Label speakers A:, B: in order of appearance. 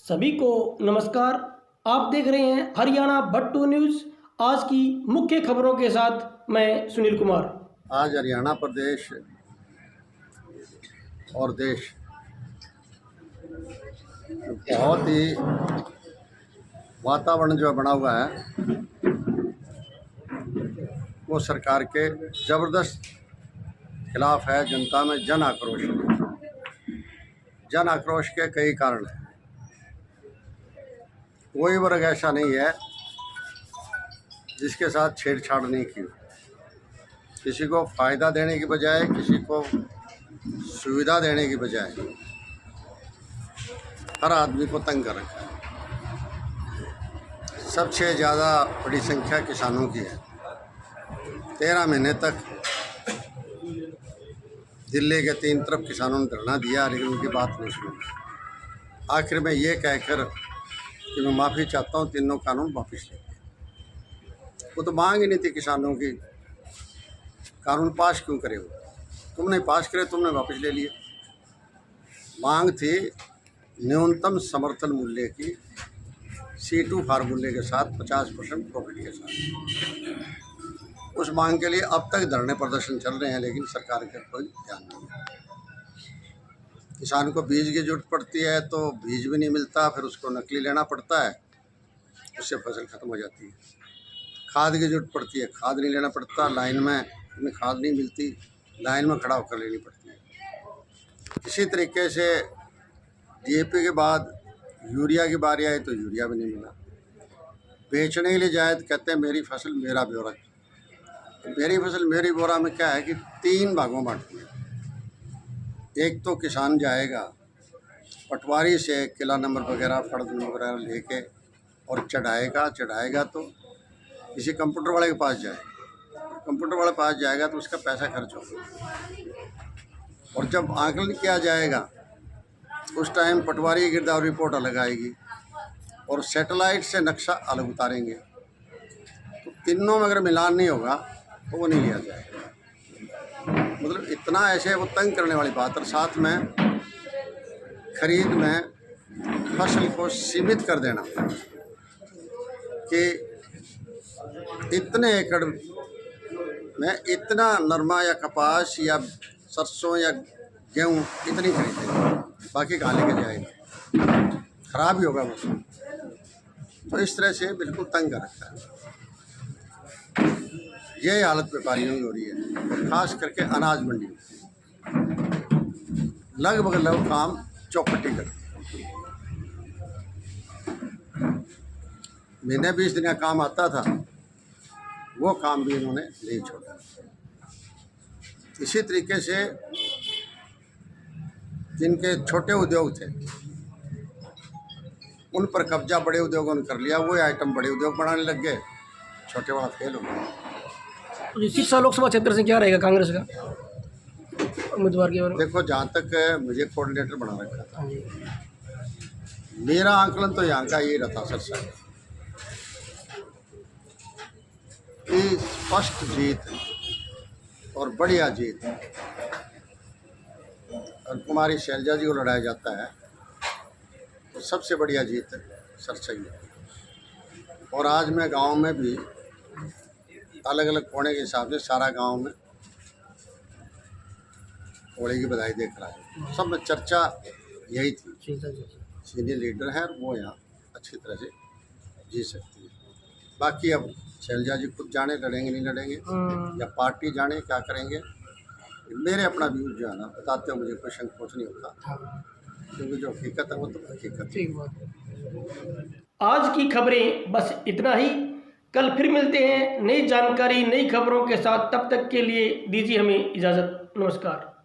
A: सभी को नमस्कार। आप देख रहे हैं हरियाणा भट्टू न्यूज़। आज की मुख्य खबरों के साथ मैं सुनील कुमार।
B: आज हरियाणा प्रदेश और देश बहुत ही वातावरण जो बना हुआ है वो सरकार के ज़बरदस्त खिलाफ है। जनता में जन आक्रोश है। जन आक्रोश के कई कारण हैं। कोई वर्ग ऐसा नहीं है जिसके साथ छेड़छाड़ नहीं की। किसी को फ़ायदा देने की बजाय, किसी को सुविधा देने की बजाय हर आदमी को तंग कर रखा है। सबसे ज़्यादा बड़ी संख्या किसानों की है। 13 महीने तक दिल्ली के 3 तरफ किसानों ने धरना दिया, लेकिन उनकी बात नहीं सुनी। आखिर में ये कहकर कि मैं माफ़ी चाहता हूँ, तीनों कानून वापस ले। वो तो मांग ही नहीं थी किसानों की, कानून पास क्यों करे? वो तुमने पास करे, तुमने वापस ले लिए। मांग थी न्यूनतम समर्थन मूल्य की, C2 फार्मूले के साथ 50% प्रॉफिट के साथ। उस मांग के लिए अब तक धरने प्रदर्शन चल रहे हैं, लेकिन सरकार का कोई ध्यान नहीं है। किसान को बीज की जरूरत पड़ती है तो बीज भी नहीं मिलता, फिर उसको नकली लेना पड़ता है, उससे फसल खत्म हो जाती है। खाद की जरूरत पड़ती है, खाद नहीं लेना पड़ता, लाइन में खाद नहीं मिलती, लाइन में खड़ा होकर लेनी पड़ती है। इसी तरीके से DAP के बाद यूरिया की बारी आई तो यूरिया भी नहीं मिला। बेचने के लिए जाए तो कहते हैं मेरी फसल मेरा ब्यौरा। मेरी फसल मेरी बोरा में क्या है कि 3 भागों बांट दिया। एक तो किसान जाएगा पटवारी से किला नंबर वगैरह, फर्द नंबर वगैरह लेके और चढ़ाएगा तो किसी कंप्यूटर वाले के पास जाएगा। कंप्यूटर वाले पास जाएगा तो उसका पैसा खर्च होगा, और जब आकलन किया जाएगा उस टाइम पटवारी की गिरदावरी रिपोर्ट अलग आएगी और सैटेलाइट से नक्शा अलग उतारेंगे। तो तीनों में अगर मिलान नहीं होगा तो वो नहीं लिया जाएगा। मतलब इतना ऐसे वो तंग करने वाली बात। और साथ में खरीद में फसल को सीमित कर देना कि इतने एकड़ में इतना नरमा या कपास या सरसों या गेहूँ इतनी खरीदेंगे, बाकी कहाँ लेके जाएंगे, खराब ही होगा वो। तो इस तरह से बिल्कुल तंग कर रखा है। यही हालत व्यापारियों की हो रही है, खास करके अनाज मंडी में लगभग काम चौपटी कर। महीने 20 दिन का काम आता था, वो काम भी इन्होंने नहीं छोड़ा। इसी तरीके से जिनके छोटे उद्योग थे उन पर कब्जा बड़े उद्योगों ने कर लिया। वो आइटम बड़े उद्योग बनाने लग गए, छोटे वाला फेल हो गया।
A: तो सिरसा लोकसभा क्षेत्र से क्या रहेगा कांग्रेस का उम्मीदवार के बारे में?
B: देखो, जहाँ तक मुझे कोऑर्डिनेटर बना रखा था, मेरा आंकलन तो यहाँ का ये रहता सिरसा कि स्पष्ट जीत और बढ़िया जीत। और कुमारी शैलजा जी को लड़ाया जाता है तो सबसे बढ़िया जीत सिरसा ही है। और आज मैं गांव में भी अलग अलग कोने के हिसाब से सारा गांव में होली की बधाई देख रहा है। सब में चर्चा यही थी, सीनियर लीडर है वो यहाँ अच्छी तरह से जी सकती है। बाकी अब शैलजा जी खुद जाने लड़ेंगे नहीं लड़ेंगे, या पार्टी जाने क्या करेंगे। मेरे अपना व्यूज जो है ना बताते हो, मुझे कोई संकोच नहीं होता, क्योंकि जो हकीकत है वो तो हकीकत है।
A: आज की खबरें बस इतना ही। कल फिर मिलते हैं नई जानकारी, नई खबरों के साथ। तब तक के लिए दीजिए हमें इजाज़त। नमस्कार।